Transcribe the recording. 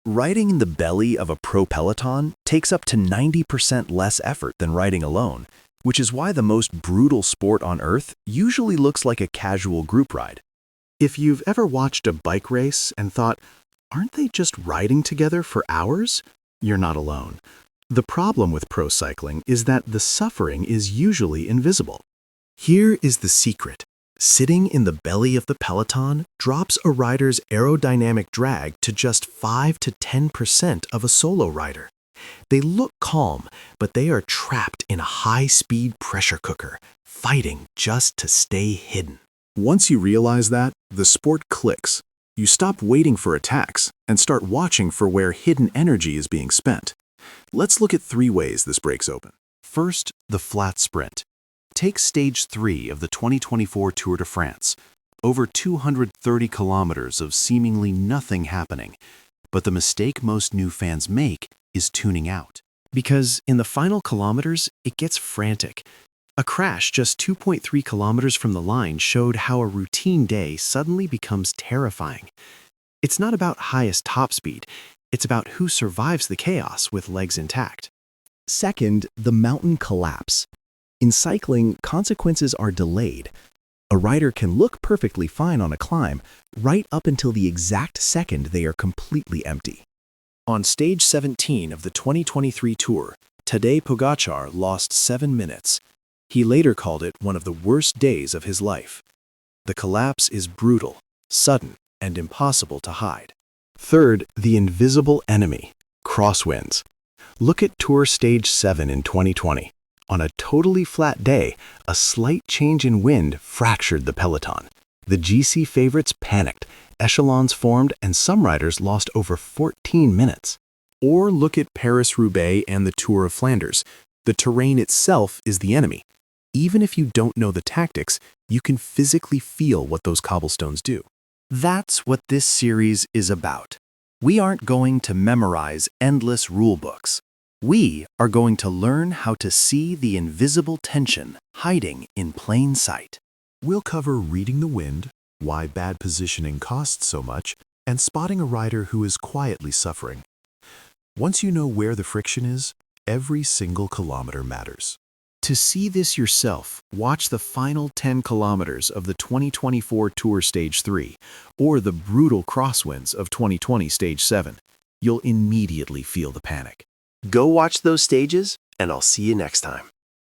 Riding in the belly of a pro peloton takes up to 90% less effort than riding alone, which is why the most brutal sport on earth usually looks like a casual group ride. If you've ever watched a bike race and thought, aren't they just riding together for hours? You're not alone. The problem with pro cycling is that the suffering is usually invisible. Here is the secret. Sitting in the belly of the peloton drops a rider's aerodynamic drag to just 5 to 10% of a solo rider. They look calm, but they are trapped in a high-speed pressure cooker, fighting just to stay hidden. Once you realize that, the sport clicks. You stop waiting for attacks and start watching for where hidden energy is being spent. Let's look at 3 ways this breaks open. First, the flat sprint. Take stage 3 of the 2024 Tour de France. Over 230 kilometers of seemingly nothing happening. But the mistake most new fans make is tuning out. Because in the final kilometers, it gets frantic. A crash just 2.3 kilometers from the line showed how a routine day suddenly becomes terrifying. It's not about highest top speed. It's about who survives the chaos with legs intact. Second, the mountain collapse. In cycling, consequences are delayed. A rider can look perfectly fine on a climb, right up until the exact second they are completely empty. On stage 17 of the 2023 Tour, Tadej Pogačar lost 7 minutes. He later called it one of the worst days of his life. The collapse is brutal, sudden, and impossible to hide. Third, the invisible enemy, crosswinds. Look at Tour Stage 7 in 2020. On a totally flat day, a slight change in wind fractured the peloton. The GC favorites panicked, echelons formed, and some riders lost over 14 minutes. Or look at Paris-Roubaix and the Tour of Flanders. The terrain itself is the enemy. Even if you don't know the tactics, you can physically feel what those cobblestones do. That's what this series is about. We aren't going to memorize endless rulebooks. We are going to learn how to see the invisible tension hiding in plain sight. We'll cover reading the wind, why bad positioning costs so much, and spotting a rider who is quietly suffering. Once you know where the friction is, every single kilometer matters. To see this yourself, watch the final 10 kilometers of the 2024 Tour Stage 3 or the brutal crosswinds of 2020 Stage 7. You'll immediately feel the panic. Go watch those stages, and I'll see you next time.